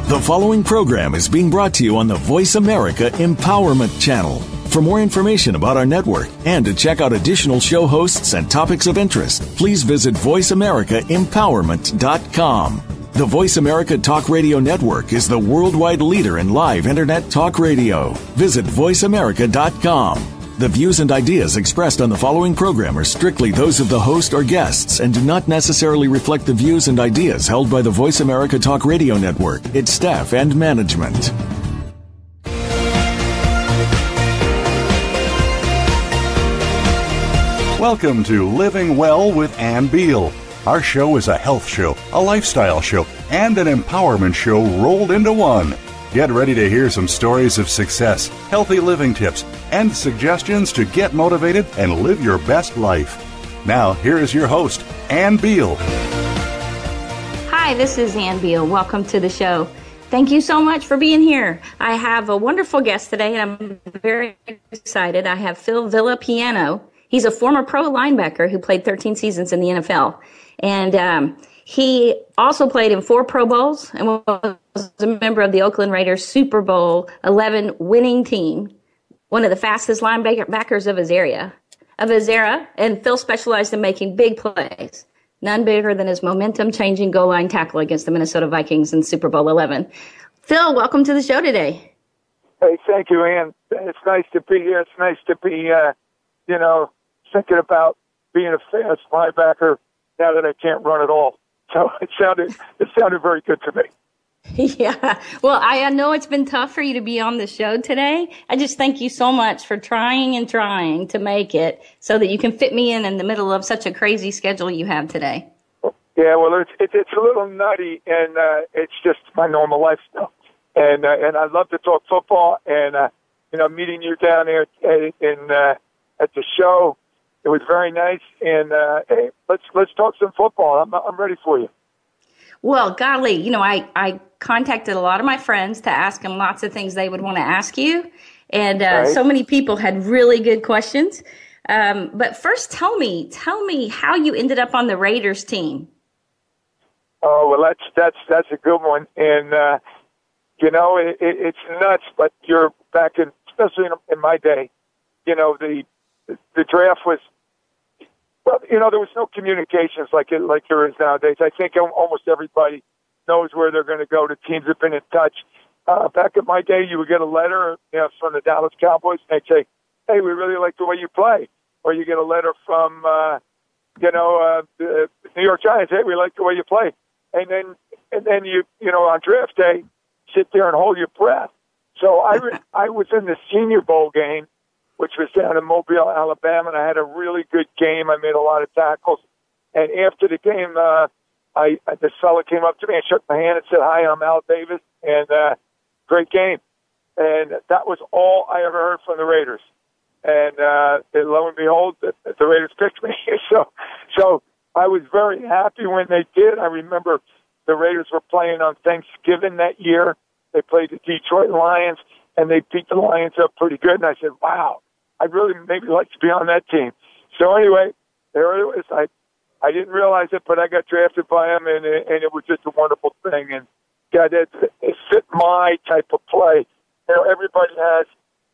The following program is being brought to you on the Voice America Empowerment Channel. For more information about our network and to check out additional show hosts and topics of interest, please visit voiceamericaempowerment.com. The Voice America Talk Radio Network is the worldwide leader in live Internet talk radio. Visit voiceamerica.com. The views and ideas expressed on the following program are strictly those of the host or guests and do not necessarily reflect the views and ideas held by the Voice America Talk Radio Network, its staff, and management. Welcome to Living Well with Ann Beal. Our show is a health show, a lifestyle show, and an empowerment show rolled into one. Get ready to hear some stories of success, healthy living tips, and suggestions to get motivated and live your best life. Now, here is your host, Ann Beal. Hi, this is Ann Beal. Welcome to the show. Thank you so much for being here. I have a wonderful guest today, and I'm very excited. I have Phil Villapiano. He's a former pro linebacker who played 13 seasons in the NFL. And he also played in 4 Pro Bowls and was a member of the Oakland Raiders Super Bowl 11 winning team, one of the fastest linebackers of his era. And Phil specialized in making big plays, none bigger than his momentum-changing goal line tackle against the Minnesota Vikings in Super Bowl 11. Phil, welcome to the show today. Hey, thank you, Ann. It's nice to be here. It's nice to be, thinking about being a fast linebacker now that I can't run at all. So it sounded very good to me. Yeah. Well, I know it's been tough for you to be on the show today. I just thank you so much for trying to make it so that you can fit me in the middle of such a crazy schedule you have today. Yeah, well, it's a little nutty, and it's just my normal lifestyle. And I love to talk football, and meeting you down there at the show, it was very nice. And hey, let's talk some football. I'm ready for you. Well, golly, I contacted a lot of my friends to ask them lots of things they would want to ask you. And right. So many people had really good questions. But first, tell me how you ended up on the Raiders team. Oh, well, that's a good one. And, it's nuts, but you're back in, especially in my day, the draft was, well, there was no communications like there is nowadays. I think almost everybody knows where they're going to go. The teams have been in touch. Back in my day, you would get a letter from the Dallas Cowboys, and they'd say, hey, we really like the way you play. Or you get a letter from, the New York Giants, hey, we like the way you play. And then you on draft day, sit there and hold your breath. So I was in the Senior Bowl game, which was down in Mobile, Alabama, and I had a really good game. I made a lot of tackles. And after the game, this fella came up to me and shook my hand and said, hi, I'm Al Davis, and great game. And that was all I ever heard from the Raiders. And lo and behold, the Raiders picked me. So I was very happy when they did. I remember the Raiders were playing on Thanksgiving that year. They played the Detroit Lions, and they beat the Lions up pretty good. And I said, wow, I'd really maybe like to be on that team. So anyway, there it was. I didn't realize it, but I got drafted by them, and it was just a wonderful thing. And God, it fit my type of play. Everybody has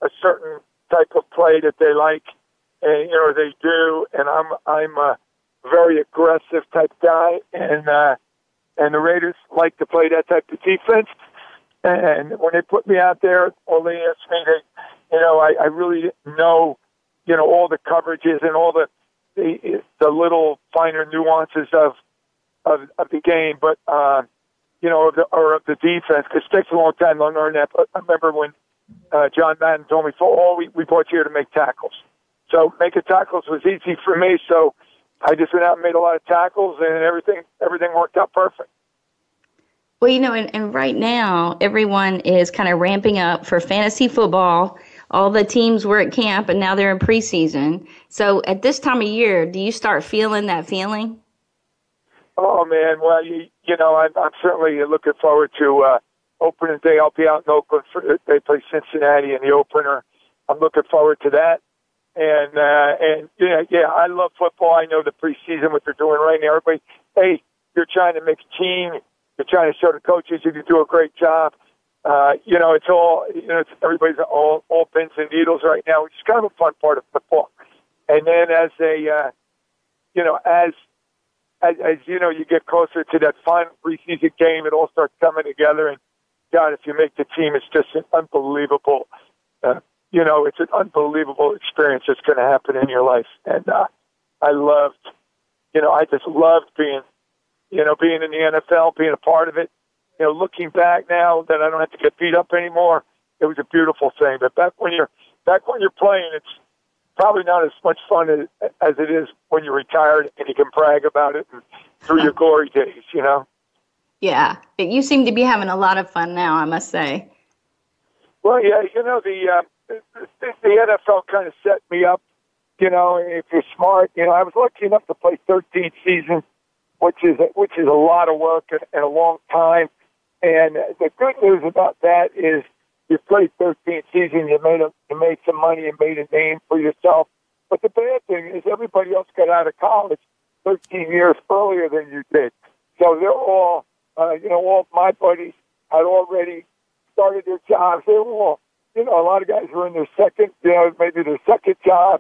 a certain type of play that they like, and they do. And I'm a very aggressive type guy, and the Raiders like to play that type of defense. And when they put me out there, or they asked me to, I really didn't know, all the coverages and all the little finer nuances of the game, but of the defense, because it takes a long time to learn that. But I remember when John Madden told me, we brought you here to make tackles. So making tackles was easy for me. So I just went out and made a lot of tackles, and everything worked out perfect. Well, and right now, everyone is kind of ramping up for fantasy football. All the teams were at camp, and now they're in preseason. So at this time of year, do you start feeling that feeling? Oh, man. Well, I'm certainly looking forward to opening day. I'll be out in Oakland. They play Cincinnati in the opener. I'm looking forward to that. And I love football. I know the preseason, what they're doing right now. Everybody, hey, you're trying to make a team. You're trying to show the coaches you can do a great job. It's all, it's everybody's all pins and needles right now, which is kind of a fun part of football. And then as you get closer to that final preseason game, it all starts coming together. And God, if you make the team, it's just an unbelievable, it's an unbelievable experience that's going to happen in your life. And I just loved being in the NFL, being a part of it. Looking back now that I don't have to get beat up anymore, it was a beautiful thing. But back when you're playing, it's probably not as much fun as it is when you're retired and you can brag about it and through your glory days, Yeah, you seem to be having a lot of fun now, I must say. Well, yeah, the NFL kind of set me up. If you're smart, I was lucky enough to play 13 seasons, which is a lot of work and a long time. And the good news about that is you played 13 seasons, you made some money, and made a name for yourself. But the bad thing is everybody else got out of college 13 years earlier than you did. So they're all, all my buddies had already started their jobs. They were all, a lot of guys were in their second, maybe their second job,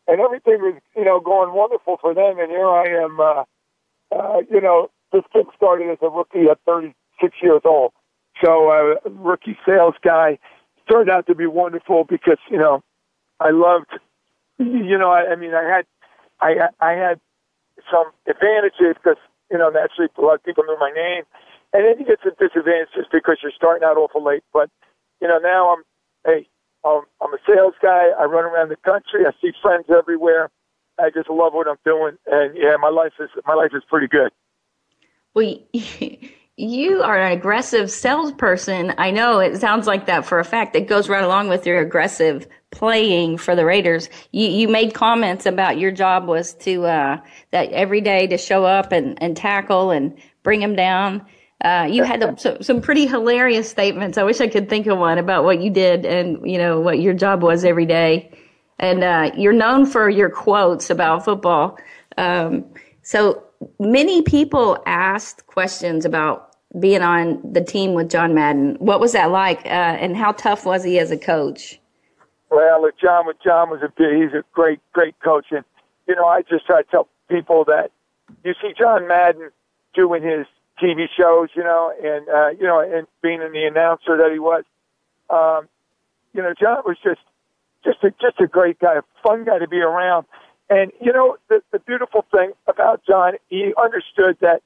and everything was, going wonderful for them. And here I am, this kid started as a rookie at 36 years old. So rookie sales guy turned out to be wonderful because, I loved, I had some advantages because, naturally a lot of people knew my name. And then you get some disadvantages because you're starting out awful late. But, now I'm a sales guy. I run around the country. I see friends everywhere. I just love what I'm doing. And yeah, my life is pretty good. Well, you are an aggressive salesperson. I know it sounds like that for a fact. It goes right along with your aggressive playing for the Raiders. You made comments about your job was to that every day to show up and tackle and bring them down. You had some pretty hilarious statements. I wish I could think of one about what you did and what your job was every day. And you're known for your quotes about football. So many people asked questions about being on the team with John Madden. What was that like, and how tough was he as a coach? Well, John was he's a great coach. And, I just try to tell people that you see John Madden doing his TV shows, and being in the announcer that he was. John was just a great guy, a fun guy to be around. And, the beautiful thing about John, he understood that,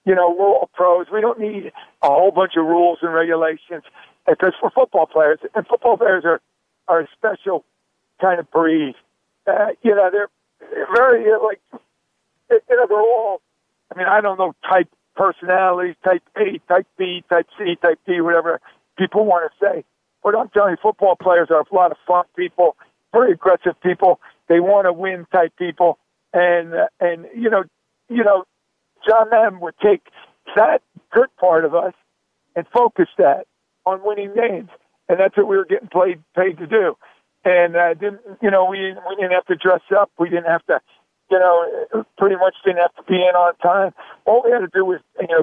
we're all pros. We don't need a whole bunch of rules and regulations because we're football players, and football players are a special kind of breed. They're very, they're all, I don't know, type personalities, type A, type B, type C, type D, whatever people want to say. But I'm telling you, football players are a lot of fun people, very aggressive people. They want to win type people. And John Madden would take that good part of us and focus that on winning games. And that's what we were getting paid to do. And we didn't have to dress up. We didn't have to, pretty much didn't have to be in on time. All we had to do was,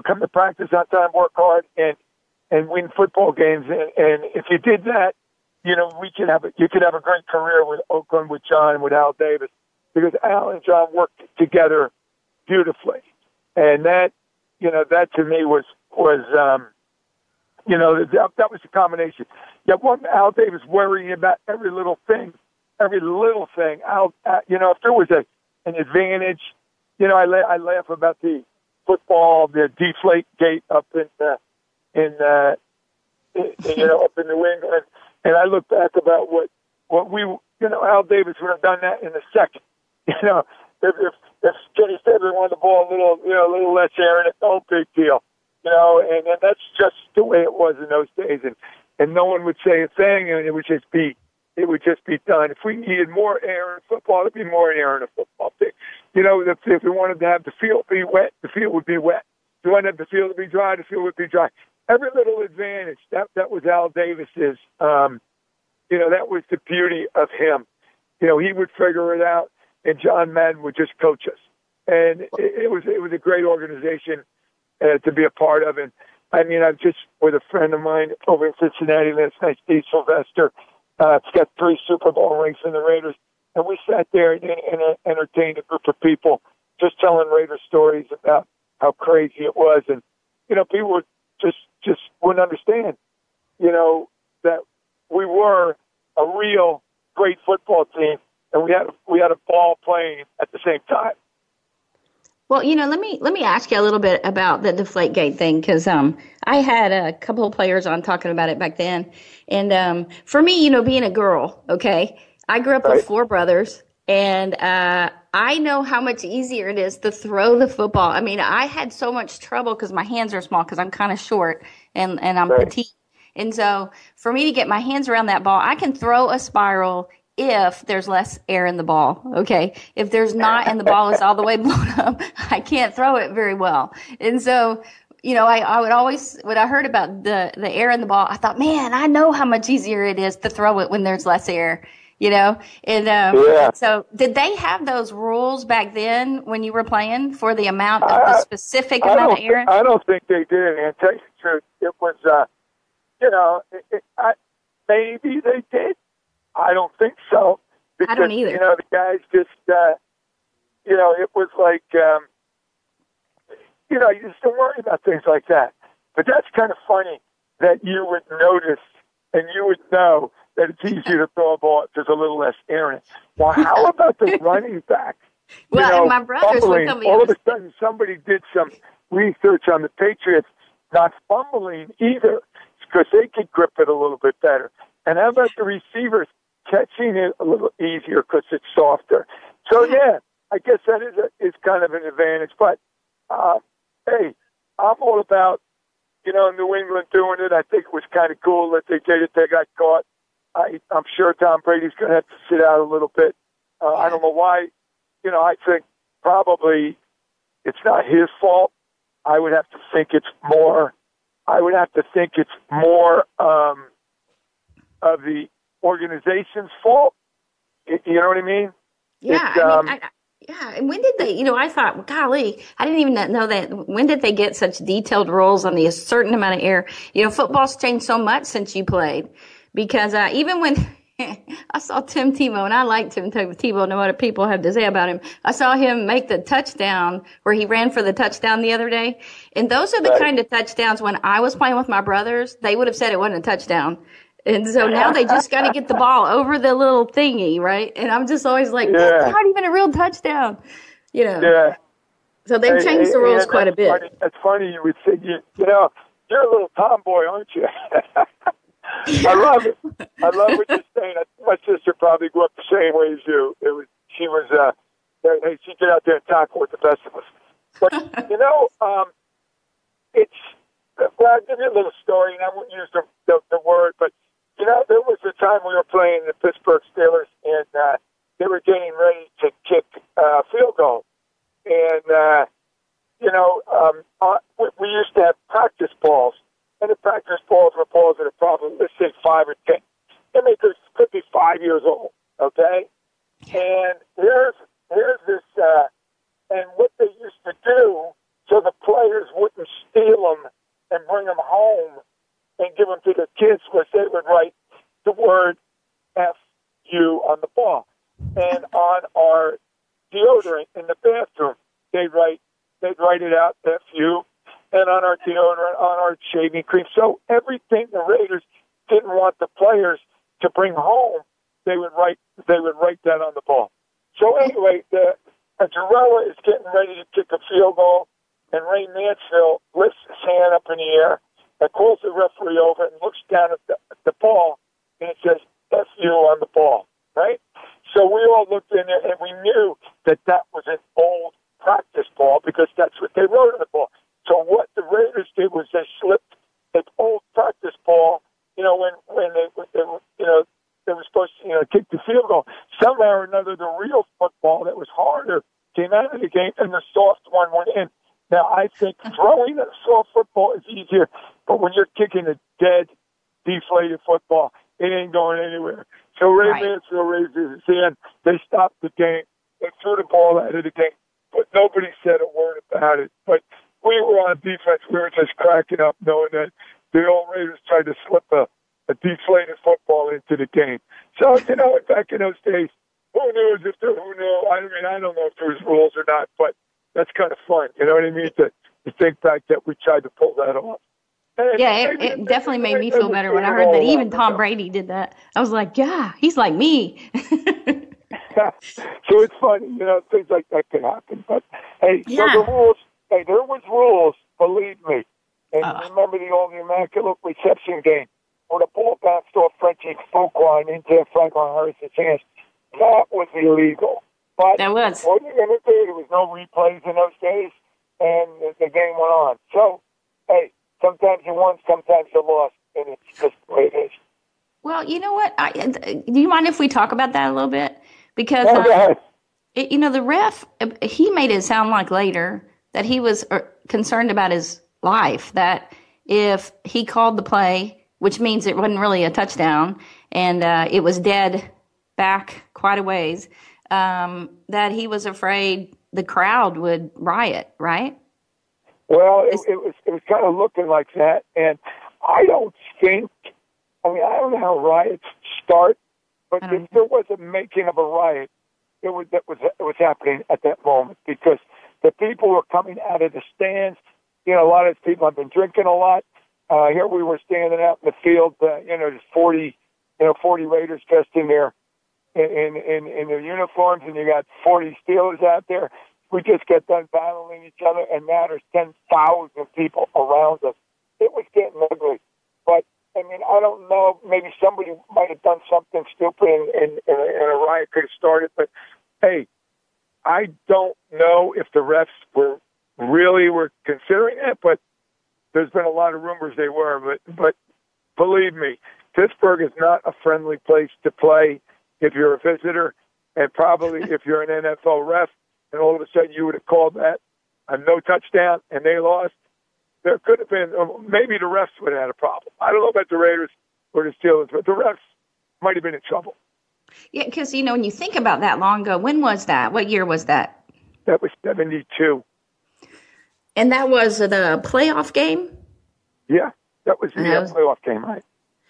come to practice on time, work hard, and win football games. And if you did that, you could have a great career with Oakland, with John, and with Al Davis, because Al and John worked together beautifully. And that to me was that was the combination. Yeah, one Al Davis worrying about every little thing. Al, if there was an advantage, I laugh about the football, the deflate gate up in up in New England, and I look back about what we, Al Davis would have done that in a second. If Kenny Stabler wanted the ball a little less air in it, no big deal. And that's just the way it was in those days, and no one would say a thing, and it would just be done. If we needed more air in football, there'd be more air in a football thing. If we wanted to have the field be wet, the field would be wet. If we wanted the field to be dry, the field would be dry. Every little advantage, that was Al Davis's, that was the beauty of him. He would figure it out, and John Madden would just coach us. And it was a great organization to be a part of. And I'm just with a friend of mine over in Cincinnati last night, Steve Sylvester. He's got 3 Super Bowl rings in the Raiders. And we sat there and entertained a group of people just telling Raiders stories about how crazy it was. And, people would just wouldn't understand, that we were a real great football team and we had a ball playing at the same time. Well, let me ask you a little bit about the Deflategate thing, because I had a couple of players on talking about it back then. And for me, being a girl, okay, I grew up with 4 brothers, and I know how much easier it is to throw the football. I had so much trouble because my hands are small because I'm kind of short and I'm petite. And so for me to get my hands around that ball, I can throw a spiral if there's less air in the ball, okay? If there's not and the ball is all the way blown up, I can't throw it very well. And so, I would always, when I heard about the air in the ball, I thought, man, I know how much easier it is to throw it when there's less air, And so did they have those rules back then when you were playing for the amount of the specific amount of air? I don't think they did, and to tell you the truth, it was, maybe they did. I don't think so. Because, I don't either. The guys just, it was like, you just don't worry about things like that. But that's kind of funny that you would notice and you would know that it's easier to throw a ball if there's a little less air in it. Well, how about the running back? Well, and my brothers would tell me. All of a sudden, somebody did some research on the Patriots not fumbling either because they could grip it a little bit better. And how about the receivers catching it a little easier because it's softer? So, I guess that is kind of an advantage. But, hey, I'm all about, New England doing it. I think it was kind of cool that they did it. They got caught. I'm sure Tom Brady's going to have to sit out a little bit. I don't know why. I think probably it's not his fault. I would have to think it's more of the organization's fault. You know what I mean? Yeah. And when did they, I thought, well, golly, I didn't even know that. When did they get such detailed rules on the certain amount of air? Football's changed so much since you played, because even when I saw Tim Tebow, and I like Tim Tebow, no matter what people have to say about him, I saw him make the touchdown where he ran for the touchdown the other day. And those are the kind of touchdowns when I was playing with my brothers, they would have said it wasn't a touchdown. And so now they just got to get the ball over the little thingy, right? And I'm just always like, that's not even a real touchdown, Yeah. So they've changed the rules quite a bit. That's funny you would say, you're a little tomboy, aren't you? I love it. I love what you're saying. My sister probably grew up the same way as you. She get out there and tackle with the best of us. But, I'll give you a little story, and I won't use the word, but, there was a time we were playing the Pittsburgh Steelers, and they were getting ready to kick a field goal. And, we used to have practice balls, and the practice balls were balls that are probably, let's say, 5 or 10. I mean, could be 5 years old, okay? And here's this, and what they used to do so the players wouldn't steal them and bring them home and give them to their kids was they would write the word F-U on the ball. And on our deodorant in the bathroom, they'd write it out, F-U, and on our deodorant, on our shaving cream. So everything the Raiders didn't want the players to bring home, they would write that on the ball. So anyway, Andrea is getting ready to kick a field goal, and Ray Mansfield lifts his hand up in the air and calls the referee over and looks down at the ball, and it says F-U on the ball, right? So we all looked in there, and we knew that was an old practice ball because that's what they wrote on the ball. So what the Raiders did was they slipped an old practice ball, when they were supposed to, kick the field goal. Somehow or another, the real football that was harder came out of the game, and the soft one went in. Now, I think throwing a soft football is easier, but when you're kicking a dead, deflated football, it ain't going anywhere. So Ray Mansfield raises his hand. They stopped the game. They threw the ball out of the game, but nobody said a word about it. But we were on defense. We were just cracking up knowing that the old Raiders tried to slip a deflated football into the game. So, back in those days, who knows if there, who knew? I mean, I don't know if there was rules or not, but that's kind of fun. You know what I mean? To think back that we tried to pull that off. And yeah, it definitely made me feel better when I heard that even Tom Brady did that. I was like, yeah, he's like me. So it's funny, things like that could happen. But, hey, yeah. So the rules, hey, there was rules, believe me. And remember the old Immaculate Reception game where the ball bounced off Frenchie's folk line into Franklin Harris's hands. That was illegal. But that was. What are you going to do? There was no replays in those days, and the game went on. So, hey, sometimes you won, sometimes you lost, and it's just the way it is. Well, you know what? Do you mind if we talk about that a little bit? Because, go ahead. The ref, he made it sound like later that he was concerned about his life, that if he called the play, which means it wasn't really a touchdown, and it was dead back quite a ways, that he was afraid the crowd would riot, right? Well, it was kind of looking like that, and I don't know how riots start, but if there was a making of a riot, it was happening at that moment because the people were coming out of the stands. A lot of these people have been drinking a lot. Here we were standing out in the field. There's 40 Raiders dressed in their uniforms, and you got 40 Steelers out there. We just got done battling each other, and now there's 10,000 people around us. It was getting ugly, but I mean, I don't know. Maybe somebody might have done something stupid, and a riot could have started. But hey, I don't know if the refs were considering it, but there's been a lot of rumors they were. But believe me, Pittsburgh is not a friendly place to play if you're a visitor, and probably if you're an NFL ref, and all of a sudden you would have called that a no touchdown, and they lost. There could have been, maybe the refs would have had a problem. I don't know about the Raiders or the Steelers, but the refs might have been in trouble. Yeah, because, when you think about that long ago, when was that? What year was that? That was 72. And that was the playoff game? Yeah, that was the playoff game, right?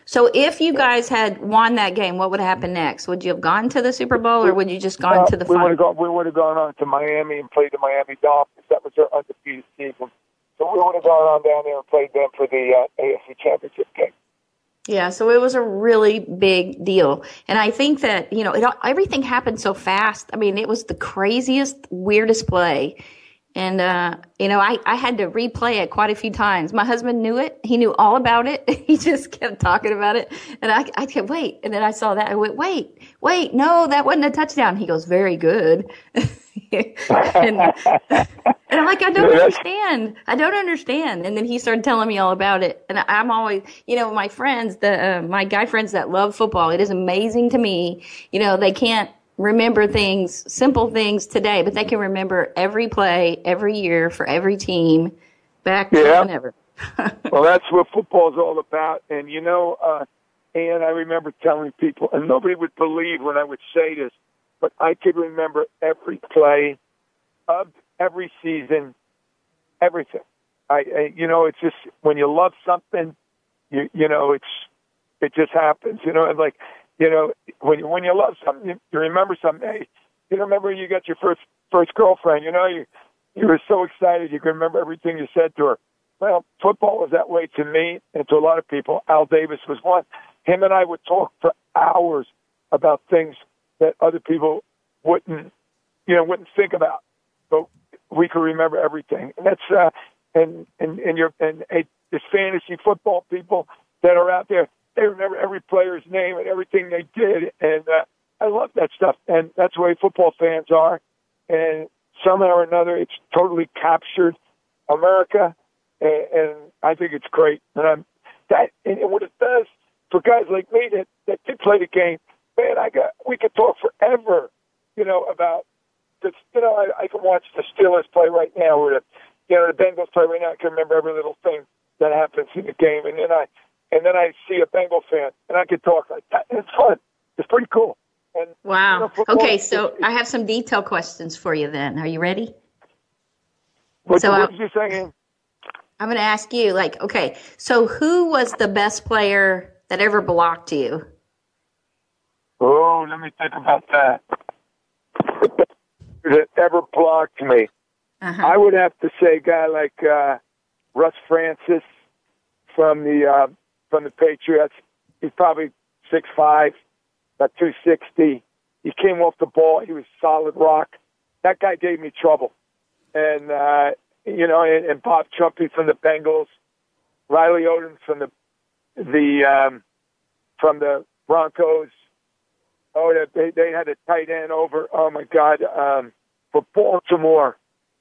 So if you guys had won that game, what would happen next? Would you have gone to the Super Bowl, or would you just gone to the final? We would have gone on to Miami and played the Miami Dolphins. That was their undefeated season. So we would have gone on down there and played them for the AFC Championship game. Yeah, so it was a really big deal. And I think that, everything happened so fast. I mean, it was the craziest, weirdest play. And, I had to replay it quite a few times. My husband knew it. He knew all about it. He just kept talking about it. And I kept, wait. And then I saw that. I went, wait, no, that wasn't a touchdown. He goes, very good. and I'm like, I don't understand. And then he started telling me all about it. And I'm always, my friends, my guy friends that love football, it is amazing to me. They can't remember simple things today, but they can remember every play, every year for every team back whenever. Well, that's what football is all about. And, and I remember telling people, and nobody would believe when I would say this, but I could remember every play of every season, everything. It's just when you love something, it just happens. And like, when you love something, you remember something. Hey, you remember you got your first girlfriend. You were so excited you can remember everything you said to her. Well, football was that way to me and to a lot of people. Al Davis was one. Him and I would talk for hours about things that other people wouldn't think about, but we could remember everything. And that's this fantasy football people that are out there, they remember every player's name and everything they did, and I love that stuff. And that's the way football fans are. And somehow or another, it's totally captured America, and I think it's great. And what it does for guys like me that did play the game, man, we could talk forever, about this. I can watch the Steelers play right now, or the Bengals play right now. I can remember every little thing that happens in the game, and then I see a Bengal fan, and I can talk like that. It's fun. It's pretty cool. And, wow. Okay, so I have some detailed questions for you then. Are you ready? What did you say? I'm going to ask you, like, okay, so who was the best player that ever blocked you? Oh, let me think about that. That ever blocked me. I would have to say a guy like Russ Francis from the Patriots. He's probably 6'5", about 260. He came off the ball. He was solid rock. That guy gave me trouble. And and Bob Trumpy from the Bengals, Riley Odom from the Broncos. Oh, they had a tight end over. Oh my God, for Baltimore,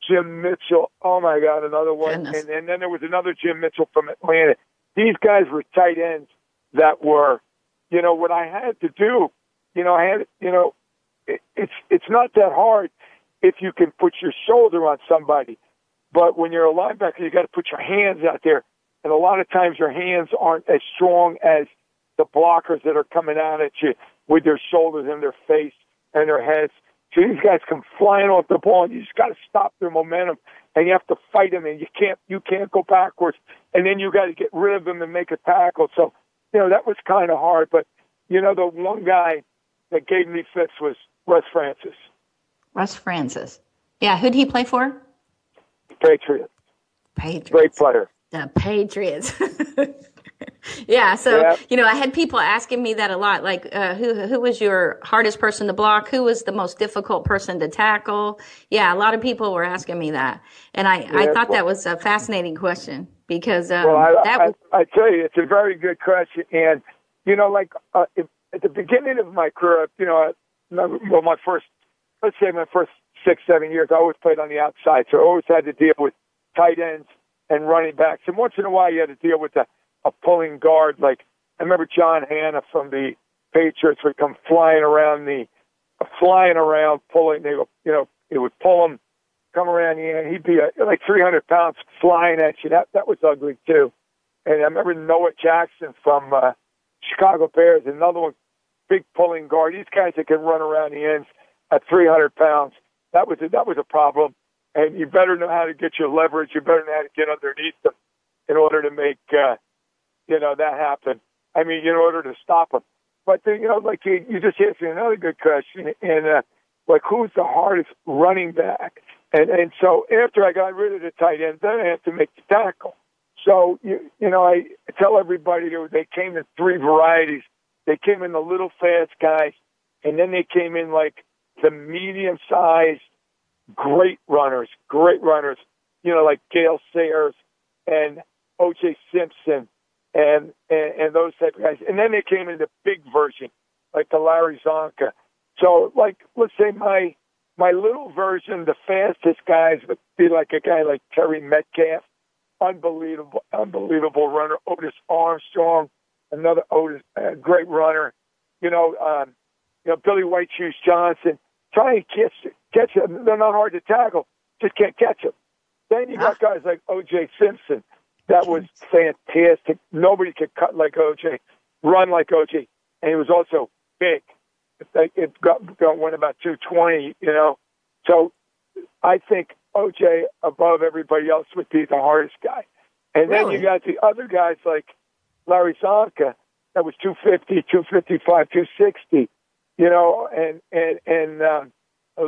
Jim Mitchell. Oh my God, another one. And then there was another Jim Mitchell from Atlanta. These guys were tight ends that were, what I had to do. It's not that hard if you can put your shoulder on somebody. But when you're a linebacker, you got to put your hands out there. And a lot of times your hands aren't as strong as the blockers that are coming out at you with their shoulders and their face and their heads. So these guys come flying off the ball, and you just got to stop their momentum, and you have to fight them, and you can't go backwards. And then you got to get rid of them and make a tackle. So, that was kind of hard. But, the one guy that gave me fits was Russ Francis. Russ Francis. Yeah, who'd he play for? Patriots. Great player. The Patriots. Yeah, so, I had people asking me that a lot, like, who was your hardest person to block? Who was the most difficult person to tackle? Yeah, a lot of people were asking me that. And I thought that was a fascinating question because I tell you, it's a very good question. And, at the beginning of my career, my first 6-7 years, I always played on the outside. So I always had to deal with tight ends and running backs. And once in a while, you had to deal with a pulling guard. Like, I remember John Hanna from the Patriots would come flying around, pulling. He would pull him, come around the end. He'd be like 300 pounds flying at you. That was ugly, too. And I remember Noah Jackson from Chicago Bears, another one, big pulling guard. These guys that can run around the ends at 300 pounds. That was a problem. And you better know how to get your leverage. You better know how to get underneath them in order to make that happen. I mean, in order to stop them. But you just asked me another good question, and who's the hardest running back? And so after I got rid of the tight end, then I had to make the tackle. So I tell everybody they came in three varieties. They came in the little fast guys, and then they came in like the medium-sized great runners, like Gale Sayers and O.J. Simpson and those type of guys. And then they came in the big version, like the Larry Zonka. So, let's say my little version, the fastest guys would be like a guy like Terry Metcalf, unbelievable runner. Otis Armstrong, another great runner. Billy White Shoes Johnson. Try and catch them. They're not hard to tackle. Just can't catch them. Then you got guys like O.J. Simpson. That was fantastic. Nobody could cut like O.J., run like O.J., and he was also big. It went about 220, So I think O.J. above everybody else would be the hardest guy. And then you got the other guys like Larry Zonka. That was 250, 255, 260. And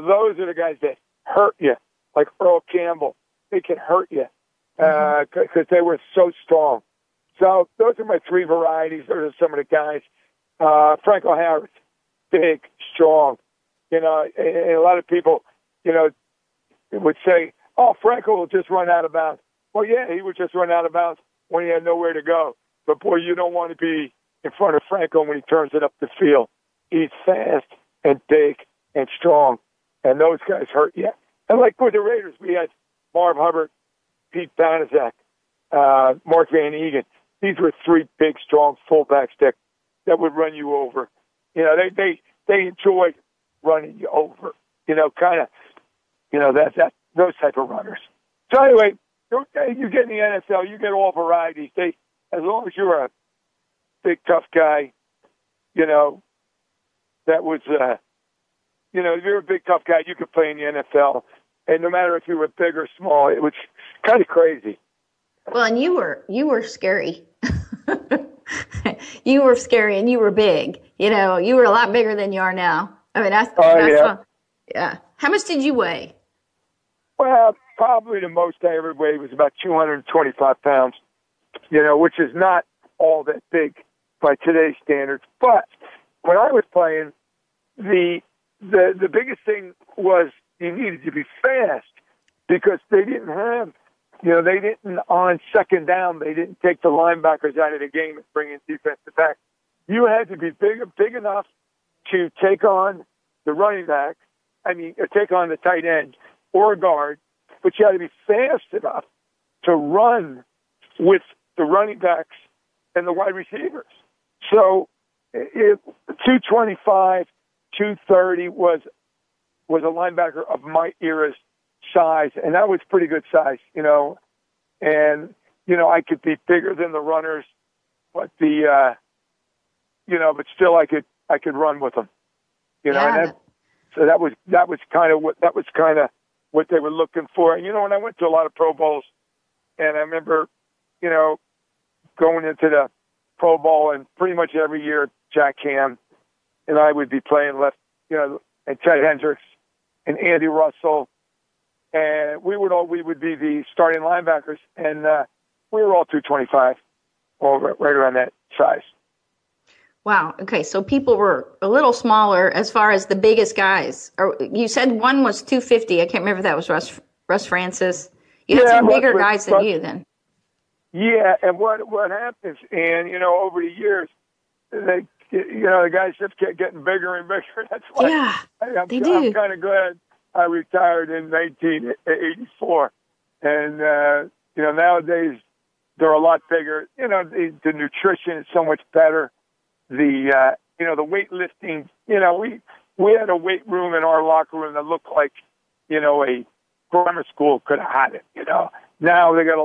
those are the guys that hurt you, like Earl Campbell. They can hurt you because they were so strong. So those are my three varieties. Those are some of the guys. Franco Harris, big, strong. And a lot of people, would say, oh, Franco will just run out of bounds. Well, yeah, he would just run out of bounds when he had nowhere to go. But, boy, you don't want to be in front of Franco when he turns it up the field. He's fast and big and strong, and those guys hurt you. And like with the Raiders, we had Marv Hubbard, Pete Banaszak, Mark Van Egan. These were three big, strong fullbacks that would run you over. They enjoy running you over. That's those type of runners. So anyway, you get in the NFL, you get all varieties. As long as you're a big, tough guy, that was, if you're a big, tough guy, you could play in the NFL. And no matter if you were big or small, it was kind of crazy. Well, and you were scary. You were scary, and you were big. You know, you were a lot bigger than you are now. I mean, yeah. How much did you weigh? Well, probably the most I ever weighed was about 225 pounds, you know, which is not all that big by today's standards. But when I was playing, the biggest thing was you needed to be fast because they didn't have, you know, they didn't, on second down, they didn't take the linebackers out of the game and bring in defensive back. You had to be big enough to take on the running back, take on the tight end or a guard, but you had to be fast enough to run with the running backs and the wide receivers. So 225, 230 was a linebacker of my era's size, and that was pretty good size, you know. And, you know, I could be bigger than the runners, but but still I could run with them, you know. Yeah. And so that was kind of what they were looking for. And, you know, when I went to a lot of Pro Bowls, and I remember, you know, going into the Pro Bowl, and pretty much every year Jack Ham and I would be playing left, you know, and Ted Hendricks and Andy Russell, and we would be the starting linebackers, and we were all 225, all right around that size. Wow. Okay, so people were a little smaller as far as the biggest guys. Or you said one was 250. I can't remember if that was Russ Francis. You had some bigger guys than you then. Yeah, and what happens, and you know, over the years, the guys just kept getting bigger and bigger. That's why I'm kind of glad I retired in 1984. And you know, nowadays they're a lot bigger. You know, the nutrition is so much better. The weightlifting. You know, we had a weight room in our locker room that looked like, you know, a grammar school could have had it. You know. Now they got a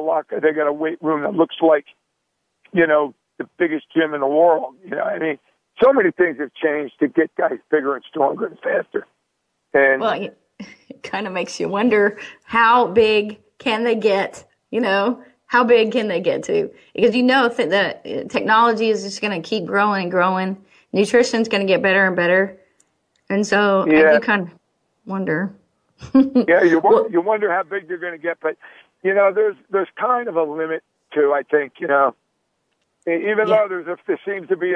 weight room that looks like, you know, the biggest gym in the world. You know, I mean, so many things have changed to get guys bigger and stronger and faster. And well, it kind of makes you wonder, how big can they get? You know, how big can they get to? Because you know the technology is just going to keep growing and growing. Nutrition's going to get better and better, and so I do kind of wonder. Yeah, you wonder how big they're going to get, but. You know, there's kind of a limit to, I think, you know, even though there seems to be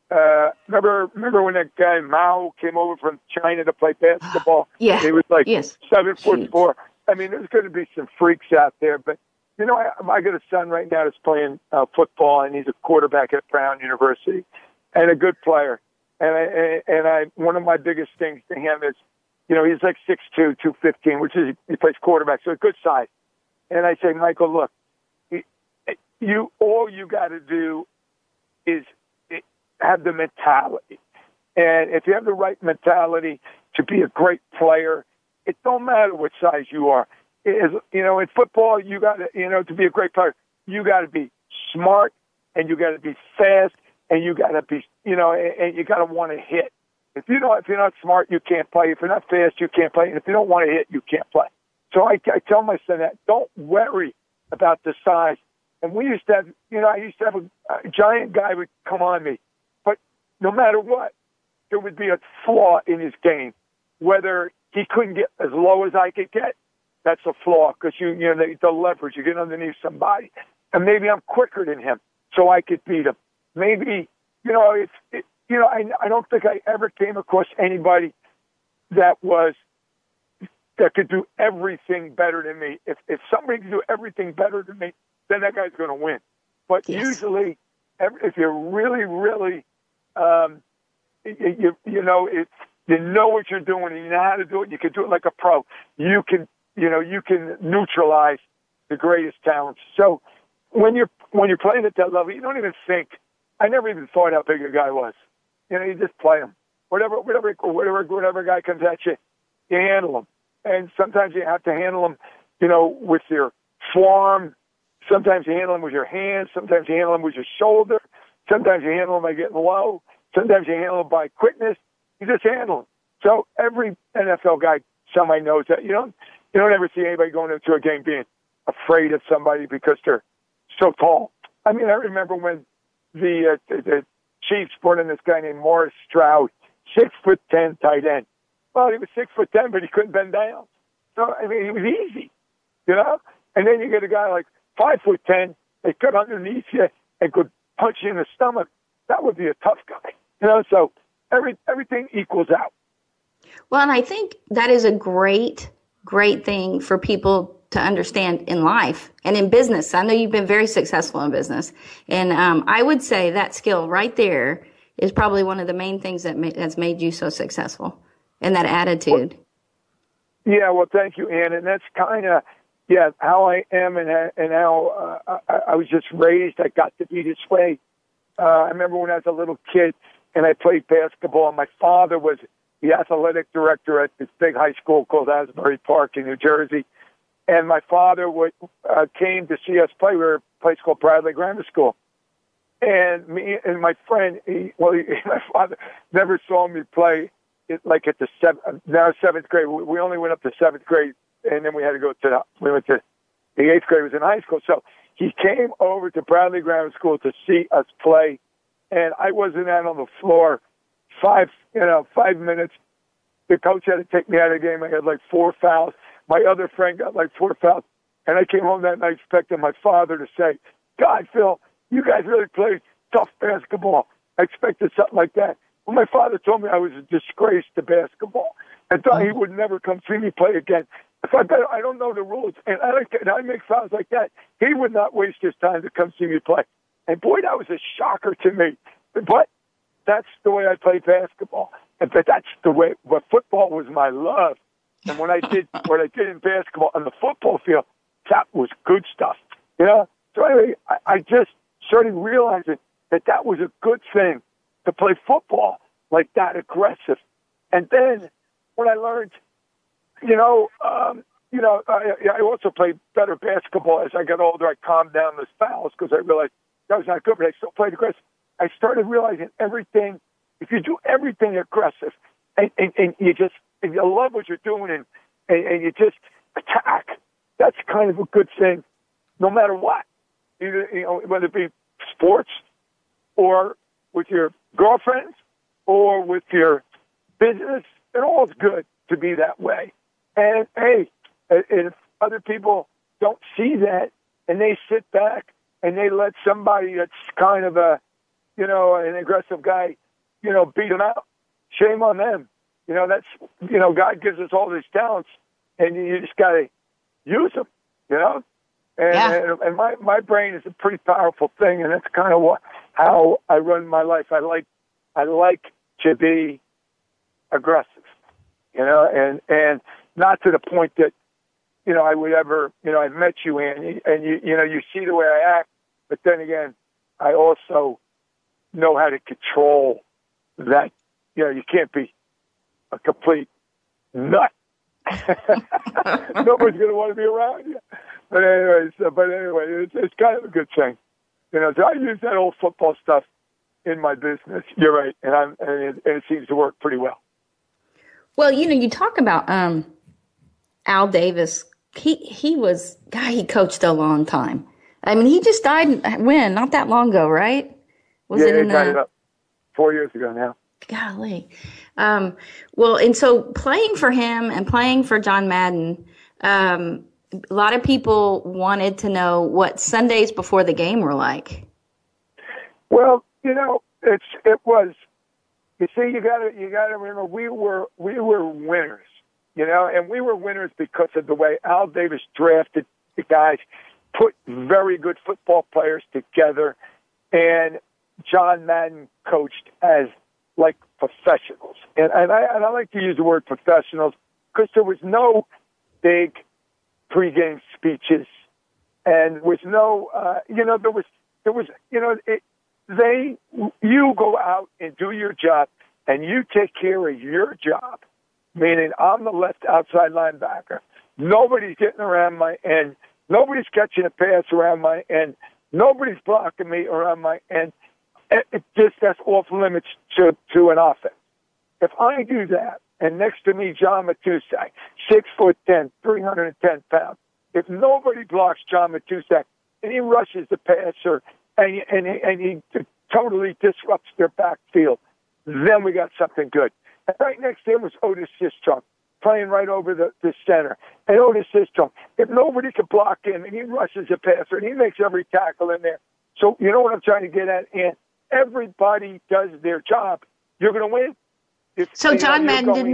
remember when that guy Mao came over from China to play basketball? Yeah. He was like 7'4". I mean, there's going to be some freaks out there, but, you know, I got a son right now that's playing football, and he's a quarterback at Brown University and a good player. And one of my biggest things to him is, you know, he's like 6'2", 215, which is, he plays quarterback, so a good size. And I say, Michael, look, all you got to do is have the mentality. And if you have the right mentality to be a great player, it don't matter what size you are. You know, in football, you got to, you know, to be a great player, you got to be smart, and you got to be fast, and you got to be, you know, and you got to want to hit. If you're not smart, you can't play. If you're not fast, you can't play. And if you don't want to hit, you can't play. So I tell my son that, don't worry about the size. And we used to have, you know, I used to have a giant guy would come on me. But no matter what, there would be a flaw in his game. Whether he couldn't get as low as I could get, that's a flaw, because you know, the leverage, you get underneath somebody. And maybe I'm quicker than him, so I could beat him. Maybe, you know, I don't think I ever came across anybody that could do everything better than me. If somebody can do everything better than me, then that guy's going to win. But usually, if you're really, really, you know what you're doing, and you know how to do it, you can do it like a pro. You can neutralize the greatest talents. So when you're playing at that level, you don't even think. I never even thought how big a guy was. You know, you just play him. Whatever guy comes at you, you handle him. And sometimes you have to handle them, you know, with your forearm. Sometimes you handle them with your hands. Sometimes you handle them with your shoulder. Sometimes you handle them by getting low. Sometimes you handle them by quickness. You just handle them. So every NFL guy, somebody knows that. You don't ever see anybody going into a game being afraid of somebody because they're so tall. I mean, I remember when the Chiefs brought in this guy named Morris Stroud, 6'10" tight end. Well, he was 6'10", but he couldn't bend down. So, I mean, it was easy, you know? And then you get a guy like 5'10", they cut underneath you and could punch you in the stomach. That would be a tough guy, you know? So everything equals out. Well, and I think that is a great thing for people to understand in life and in business. I know you've been very successful in business. And I would say that skill right there is probably one of the main things that's made you so successful, and that attitude. Well, thank you, Ann. And that's kind of, how I am and how I was just raised. I got to be this way. I remember when I was a little kid and I played basketball, and my father was the athletic director at this big high school called Asbury Park in New Jersey. And my father came to see us play. We were at a place called Bradley Grammar School. And me and my friend, my father never saw me play like at the seventh grade. We only went up to seventh grade, and then we went to the eighth grade. Was in high school. So he came over to Bradley Grammar School to see us play, and I wasn't out on the floor 5 minutes. The coach had to take me out of the game. I had like 4 fouls. My other friend got like 4 fouls, and I came home that night expecting my father to say, "God, Phil, you guys really played tough basketball." I expected something like that. Well, my father told me I was a disgrace to basketball. I thought he would never come see me play again. If I don't know the rules, and I make fouls like that, he would not waste his time to come see me play. And boy, that was a shocker to me. But that's the way I play basketball. And that's the way. But football was my love. And when I did what I did in basketball on the football field, that was good stuff. You know? So anyway, I just started realizing that was a good thing to play football like that, aggressive. And then when I learned, I also played better basketball as I got older. I calmed down the fouls because I realized that was not good, but I still played aggressive. I started realizing everything, if you do everything aggressive and you love what you're doing and you just attack, that's kind of a good thing no matter what. Either, whether it be sports or with your girlfriends or with your business, it all is good to be that way. And hey, if other people don't see that and they sit back and they let somebody that's kind of an aggressive guy, beat them out, shame on them. God gives us all these talents, and you just got to use them, And my brain is a pretty powerful thing, and that's kind of how I run my life. I like to be aggressive, and not to the point that, I would ever, I've met you, Annie, and you see the way I act, but then again, I also know how to control that. You can't be a complete nut. Nobody's going to want to be around you. But anyway, it's kind of a good thing. So I use that old football stuff in my business. You're right, and it seems to work pretty well. Well, you talk about Al Davis. He coached a long time. I mean, he just died when? Not that long ago, right? He died about 4 years ago now. Golly. Well, and so playing for him and playing for John Madden, a lot of people wanted to know what Sundays before the game were like. Well, it was. You see, you got to remember we were winners, and we were winners because of the way Al Davis drafted the guys, put very good football players together, and John Madden coached as like professionals. And I like to use the word professionals because there was no big pregame speeches, and was no, you go out and do your job, and you take care of your job, meaning I'm the left outside linebacker. Nobody's getting around my end. Nobody's catching a pass around my end. Nobody's blocking me around my end. That's off limits to an offense. If I do that, and next to me, John Matuszak, 6'10", 310 pounds. If nobody blocks John Matuszak, and he rushes the passer, and he totally disrupts their backfield, then we got something good. And right next to him was Otis Sistrunk, playing right over the center. And Otis Sistrunk, if nobody could block him, and he rushes the passer, and he makes every tackle in there. So you know what I'm trying to get at? And everybody does their job. You're going to win. So John Madden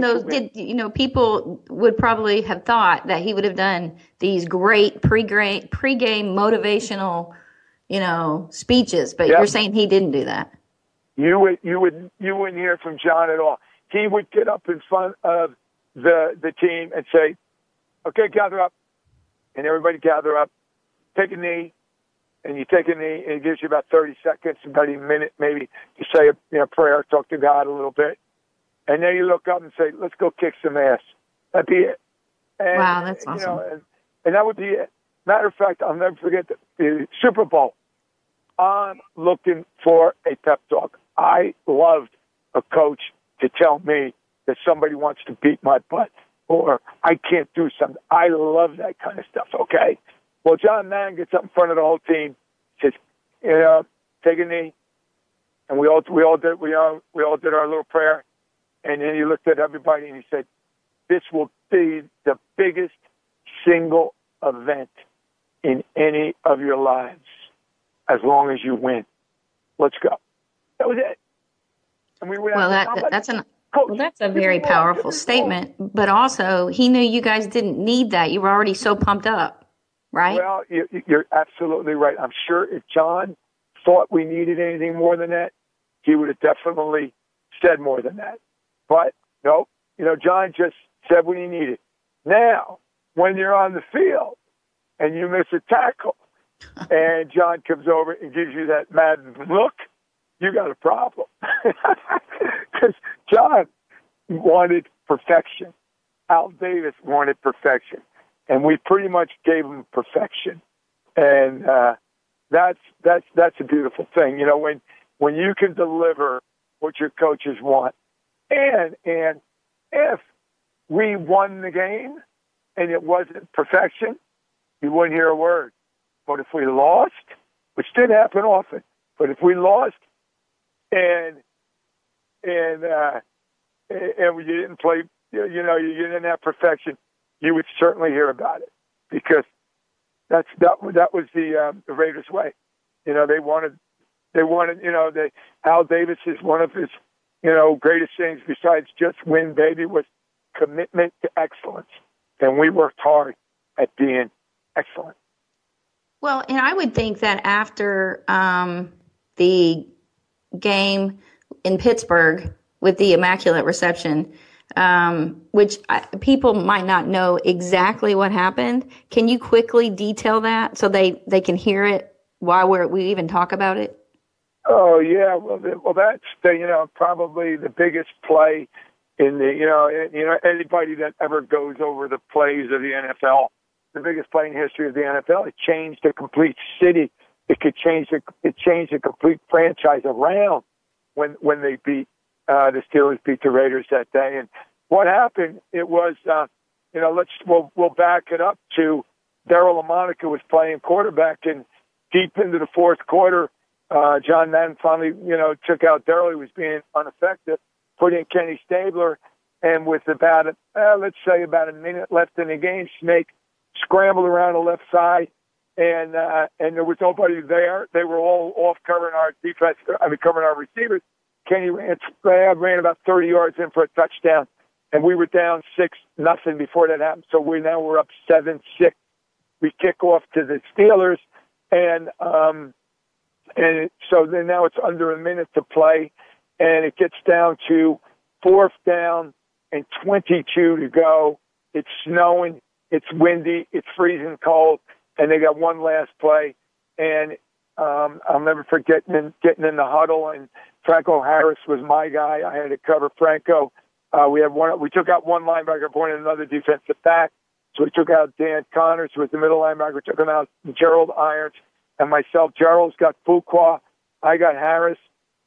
people would probably have thought that he would have done these great pregame motivational, speeches, but you're saying he didn't do that. You wouldn't hear from John at all. He would get up in front of the team and say, "Okay, gather up," and everybody gather up, take a knee, and you take a knee, and it gives you about 30 seconds, about a minute maybe to say a prayer, talk to God a little bit. And then you look up and say, "Let's go kick some ass." That'd be it. And, wow, that's awesome. And that would be it. Matter of fact, I'll never forget the Super Bowl. I'm looking for a pep talk. I loved a coach to tell me that somebody wants to beat my butt or I can't do something. I love that kind of stuff, okay? Well, John Madden gets up in front of the whole team, says, take a knee. And we all did our little prayer. And then he looked at everybody and he said, "This will be the biggest single event in any of your lives as long as you win. Let's go." That was it. And we went that's a very powerful statement. But also, he knew you guys didn't need that. You were already so pumped up, right? Well, you're absolutely right. I'm sure if John thought we needed anything more than that, he would have definitely said more than that. But, no, John just said what he needed. Now, when you're on the field and you miss a tackle and John comes over and gives you that mad look, you got a problem. Because John wanted perfection. Al Davis wanted perfection. And we pretty much gave him perfection. And that's a beautiful thing. When you can deliver what your coaches want. And if we won the game and it wasn't perfection, you wouldn't hear a word. But if we lost, which didn't happen often, but if we lost and you didn't play, you didn't have perfection, you would certainly hear about it because that was the Raiders' way. They wanted. Al Davis is one of his greatest things besides just win, baby, was commitment to excellence. And we worked hard at being excellent. Well, and I would think that after the game in Pittsburgh with the Immaculate Reception, which people might not know exactly what happened, can you quickly detail that so they can hear it while we even talk about it? Oh yeah, well that's probably the biggest play in the anybody that ever goes over the plays of the NFL, the biggest play in history of the NFL. It changed a complete city. It changed a complete franchise around when they beat the Steelers beat the Raiders that day. And what happened? It was we'll back it up to Darryl LaMonica was playing quarterback, and deep into the fourth quarter. John Madden finally, took out Darryl. He was being ineffective, put in Kenny Stabler, and with about a minute left in the game, Snake scrambled around the left side, and there was nobody there. They were all off covering our defense. Covering our receivers. Kenny ran about 30 yards in for a touchdown, and we were down 6-0 before that happened. So we're up 7-6. We kick off to the Steelers, and so then now it's under a minute to play, and it gets down to 4th down and 22 to go. It's snowing, it's windy, it's freezing cold, and they got one last play. And I'll never forget getting in the huddle, and Franco Harris was my guy. I had to cover Franco. We took out one linebacker, appointed another defensive back. So we took out Dan Connors, who was the middle linebacker, took him out Gerald Irons, and myself. Gerald's got Fuqua, I got Harris,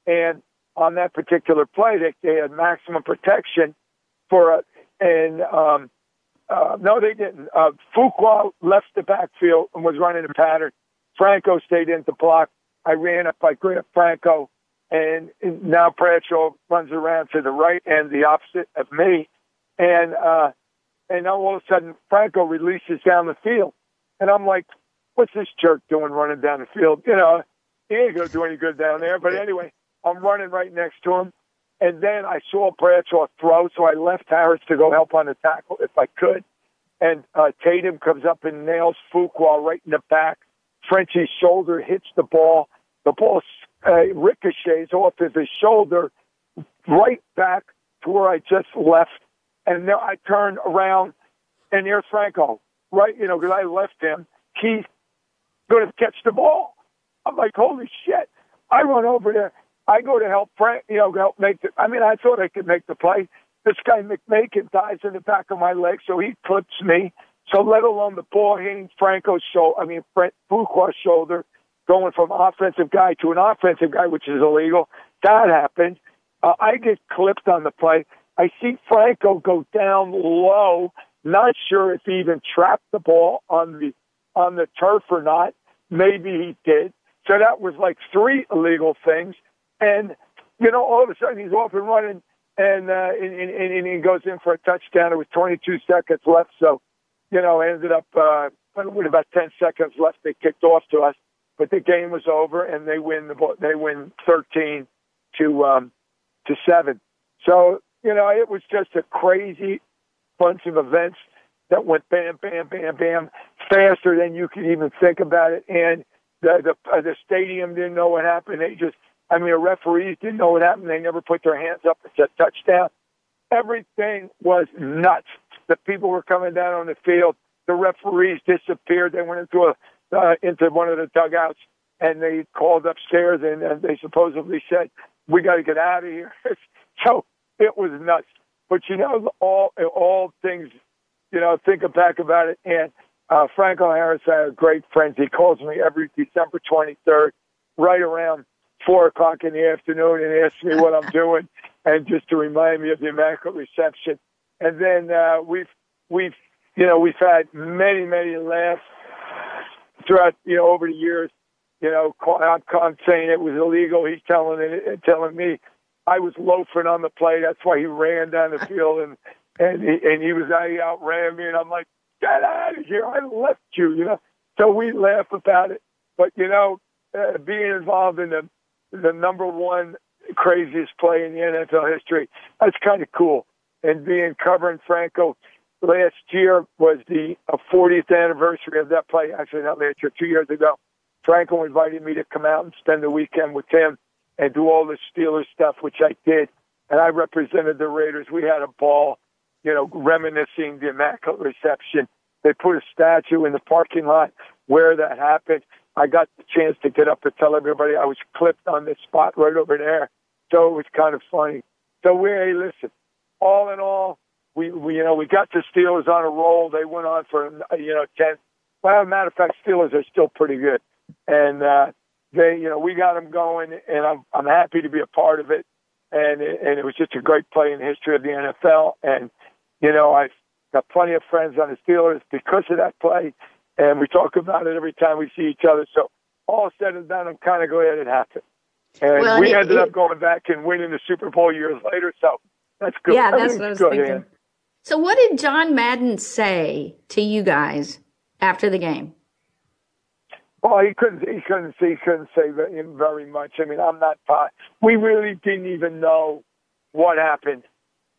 and on that particular play, they had maximum protection no, they didn't. Fuqua left the backfield and was running a pattern, Franco stayed in to block. I ran up, I grabbed Franco, and now Bradshaw runs around to the right and the opposite of me. And now all of a sudden, Franco releases down the field. And I'm like, what's this jerk doing running down the field? He ain't going to do any good down there. But anyway, I'm running right next to him. And then I saw Bradshaw throw, so I left Harris to go help on the tackle if I could. And Tatum comes up and nails Fuqua right in the back. Frenchie's shoulder hits the ball. The ball ricochets off of his shoulder right back to where I just left. And then I turned around, and there's Franco, right? Because I left him. He's going to catch the ball. I'm like, holy shit. I run over there. I go to help Frank, help make the. I thought I could make the play. This guy McMakin dies in the back of my leg, so he clips me. So let alone the ball hitting Fuqua's shoulder, going from offensive guy to an offensive guy, which is illegal. That happened. I get clipped on the play. I see Franco go down low, not sure if he even trapped the ball on the turf or not. Maybe he did. So that was like 3 illegal things. And, all of a sudden he's off and running, and he goes in for a touchdown. It was 22 seconds left. So, ended up with about 10 seconds left. They kicked off to us, but the game was over, and they win 13 to 7. So, it was just a crazy bunch of events that went bam, bam, bam, bam, faster than you could even think about it. And the stadium didn't know what happened. The referees didn't know what happened. They never put their hands up and said touchdown. Everything was nuts. The people were coming down on the field. The referees disappeared. They went into one of the dugouts, and they called upstairs, and they supposedly said, we got to get out of here. So it was nuts. But, all things, think back about it. And Franco Harris and I are great friends. He calls me every December 23rd, right around 4 o'clock in the afternoon, and asks me what I'm doing, and just to remind me of the Immaculate Reception. And then we've had many, many laughs throughout, over the years. I'm saying it was illegal. He's telling me I was loafing on the play. That's why he ran down the field, and he outran me, and I'm like, get out of here! I left you, So we laugh about it, but being involved in the number one craziest play in the NFL history, that's kind of cool. And covering Franco last year was the 40th anniversary of that play. Actually, not last year, 2 years ago. Franco invited me to come out and spend the weekend with him and do all the Steelers stuff, which I did. And I represented the Raiders. We had a ball, reminiscing the Immaculate Reception. They put a statue in the parking lot where that happened. I got the chance to get up and tell everybody I was clipped on this spot right over there. So it was kind of funny. So listen, all in all, we got the Steelers on a roll. They went on for 10. Well, matter of fact, Steelers are still pretty good, and we got them going, and I'm happy to be a part of it. And it was just a great play in the history of the NFL. And I've got plenty of friends on the Steelers because of that play, and we talk about it every time we see each other. So all said and done, I'm kind of glad it happened. And we ended up going back and winning the Super Bowl years later, so that's good. Yeah, that's what I was thinking. Ann. So what did John Madden say to you guys after the game? Well, he couldn't say very much. I'm not. We really didn't even know what happened,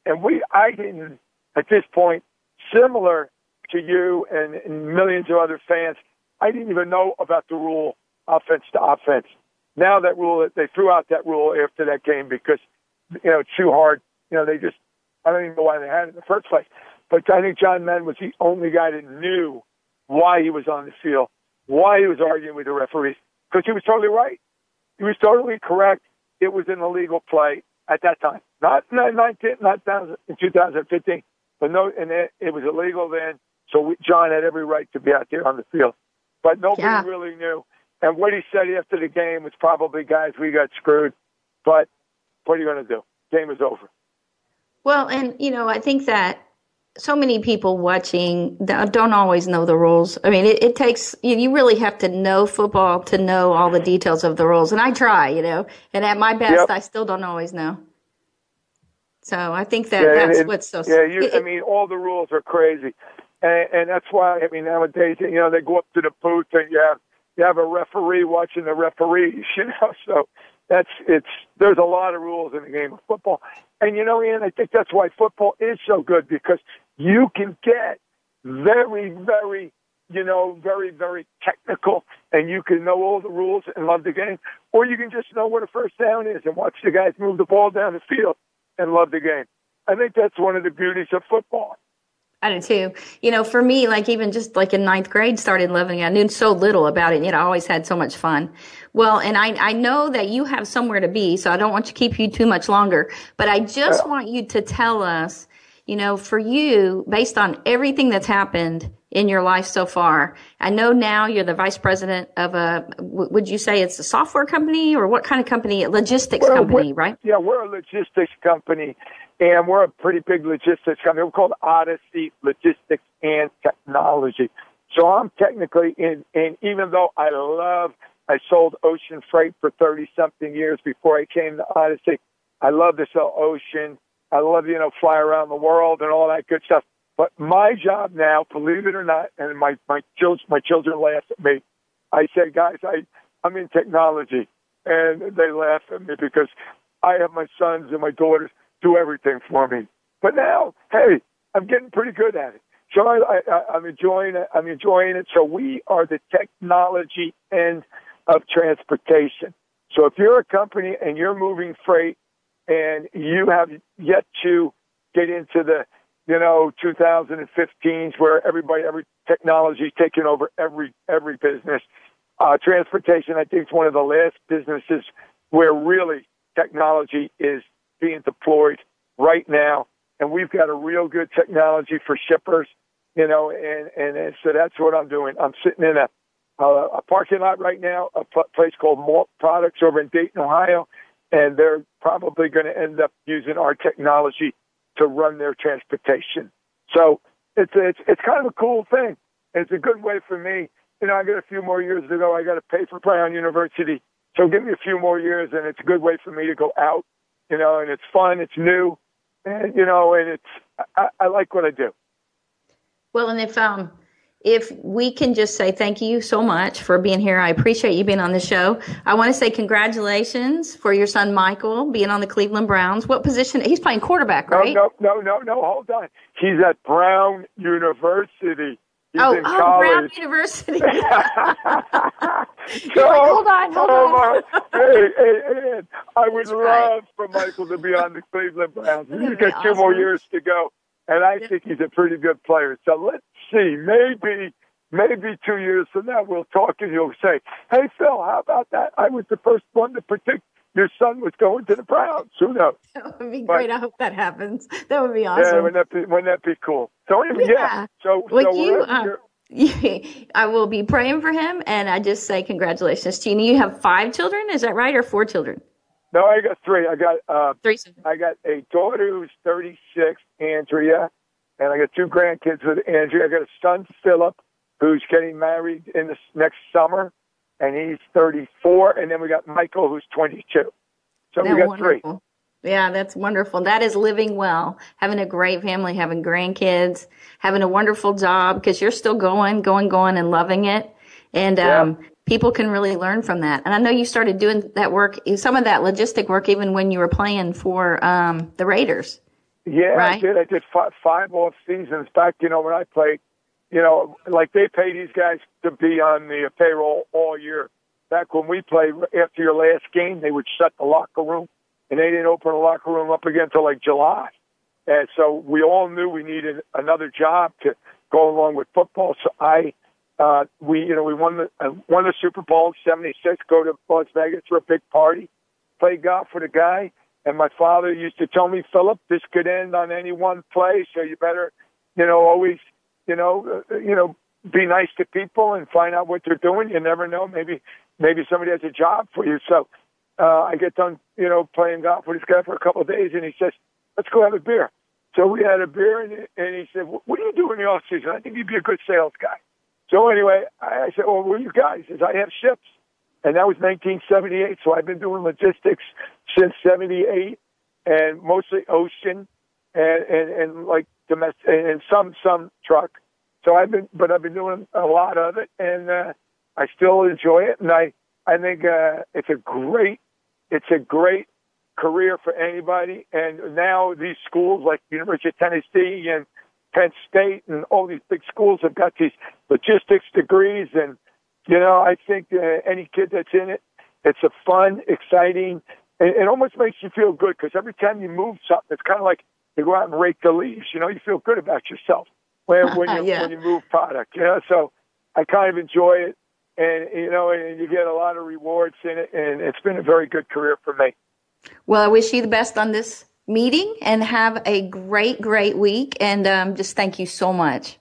and I didn't at this point. Similar to you and millions of other fans, I didn't even know about the rule offense to offense. Now that rule, they threw out that rule after that game because it's too hard. I don't even know why they had it in the first place. But I think John Madden was the only guy that knew why he was on the field, why he was arguing with the referees, because he was totally right. He was totally correct. It was an illegal play at that time, not in 2015, but it was illegal then. So John had every right to be out there on the field, but nobody really knew. And what he said after the game was probably, guys, we got screwed. But what are you going to do? Game is over. Well, and, I think that so many people watching don't always know the rules. I mean, it takes, you really have to know football to know all the details of the rules. And I try, and at my best, Yep. I still don't always know. So I think Yeah, what's so. I mean, all the rules are crazy. And that's why, I mean, nowadays, they go up to the booth and you have a referee watching the referees, so there's a lot of rules in the game of football. And, Ian, I think that's why football is so good, because you can get very, very, very, very technical, and you can know all the rules and love the game, or you can just know what a first down is and watch the guys move the ball down the field and love the game. I think that's one of the beauties of football. I do too. For me, like even just like in ninth grade, started loving it. I knew so little about it, yet I always had so much fun. Well, and I know that you have somewhere to be, so I don't want to keep you too much longer. But I just want you to tell us, for you, based on everything that's happened in your life so far, I know now you're the vice president of would you say it's a software company, or what kind of company? A logistics company, right? Yeah, we're a logistics company. And we're a pretty big logistics company. We're called Odyssey Logistics and Technology. So I'm technically in, and even though I sold ocean freight for 30-something years before I came to Odyssey. I love to sell ocean. I love, fly around the world and all that good stuff. But my job now, believe it or not, and my children laugh at me. I say, guys, I'm in technology. And they laugh at me because I have my sons and my daughters do everything for me. But now, hey, I'm getting pretty good at it. So I'm enjoying it. I'm enjoying it. So we are the technology end of transportation. So if you're a company and you're moving freight and you have yet to get into the 2015s where every technology is taking over every business, transportation, I think, is one of the last businesses where really technology is being deployed right now, and we've got a real good technology for shippers, and so that's what I'm doing. I'm sitting in a parking lot right now, a place called Malt Products over in Dayton, Ohio, and they're probably going to end up using our technology to run their transportation. So it's kind of a cool thing. It's a good way for me. I got a few more years to go. I got to pay for Brown University, so give me a few more years, and it's a good way for me to go out. And it's fun, it's new, and, and I like what I do. Well, and if we can just say thank you so much for being here. I appreciate you being on the show. I want to say congratulations for your son, Michael, being on the Cleveland Browns. What position? He's playing quarterback, right? No, hold on. He's at Brown University. He's in college. Brown University. So, hold on. Hey, I would love for Michael to be on the Cleveland Browns. He's got 2 more years to go, and I think he's a pretty good player. So let's see. Maybe 2 years from now we'll talk, and you'll say, "Hey, Phil, how about that? I was the first one to predict your son was going to the Browns." Who knows? That would be great. I hope that happens. That would be awesome. Yeah, wouldn't that be cool? So anyway, yeah. So I will be praying for him, and I just say congratulations to you. You have 5 children, is that right, or 4 children? No, I got 3. I got 3. I got a daughter who's 36, Andrea, and I got 2 grandkids with Andrea. I got a son, Philip, who's getting married in this next summer, and he's 34, and then we got Michael, who's 22. So we got wonderful. 3. Yeah, that's wonderful. That is living well, having a great family, having grandkids, having a wonderful job, because you're still going and loving it. And people can really learn from that. And I know you started doing that work, some of that logistic work, even when you were playing for the Raiders. Yeah, right? I did. I did 5 off seasons back, when I played. Like they pay these guys to be on the payroll all year. Back when we played, after your last game, they would shut the locker room, and they didn't open the locker room up again until like July. And so we all knew we needed another job to go along with football. So we won the Super Bowl in '76. Go to Las Vegas for a big party, play golf with a guy, and my father used to tell me, "Philip, this could end on any one play, so you better, always, be nice to people and find out what they're doing. You never know. Maybe somebody has a job for you." So I get done, playing golf with this guy for a couple of days, and he says, "Let's go have a beer." So we had a beer, and he said, "What do you do in the off season? I think you'd be a good sales guy." So anyway, I said, "Well, what are you guys?" He says, "I have ships." And that was 1978, so I've been doing logistics since 78, and mostly ocean, and like domestic, and some truck. So I've been doing a lot of it, and I still enjoy it. And I think it's a great career for anybody. And now these schools like University of Tennessee and Penn State and all these big schools have got these logistics degrees, and I think any kid that's in it, it's a fun, exciting, and it almost makes you feel good because every time you move something, it's kind of like you go out and rake the leaves. You feel good about yourself when you move product. So I kind of enjoy it, and and you get a lot of rewards in it, and it's been a very good career for me. Well, I wish you the best on this meeting, and have a great, great week, and just thank you so much.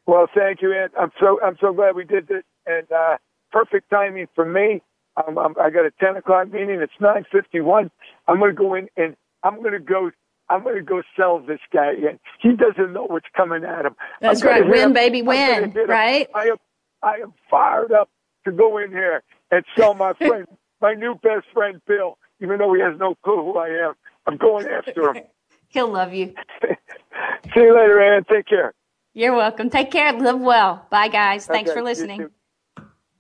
Well, thank you, Aunt. I'm so glad we did this, and perfect timing for me. I got a 10 o'clock meeting. It's 9:51. I'm going to go in, and I'm going to go sell this guy. And he doesn't know what's coming at him. That's right. Win, baby, win. Right? I am fired up to go in here and sell my friend, my new best friend, Bill, even though he has no clue who I am. I'm going after him. He'll love you. See you later, Ann. Take care. You're welcome. Take care. Live well. Bye, guys. Thanks for listening.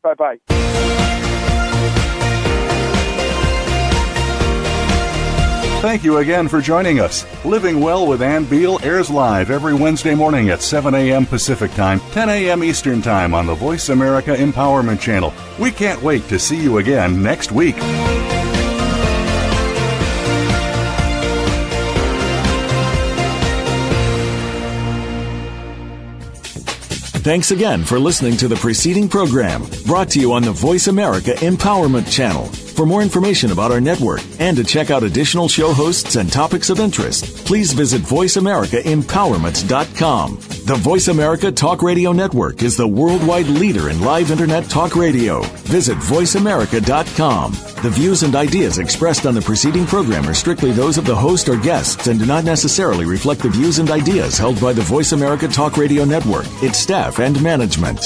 Bye-bye. Thank you again for joining us. Living Well with Ann Beal airs live every Wednesday morning at 7 a.m. Pacific Time, 10 a.m. Eastern Time on the Voice America Empowerment Channel. We can't wait to see you again next week. Thanks again for listening to the preceding program, brought to you on the Voice America Empowerment Channel. For more information about our network and to check out additional show hosts and topics of interest, please visit voiceamericaempowerment.com. The Voice America Talk Radio Network is the worldwide leader in live Internet talk radio. Visit voiceamerica.com. The views and ideas expressed on the preceding program are strictly those of the host or guests and do not necessarily reflect the views and ideas held by the Voice America Talk Radio Network, its staff, and management.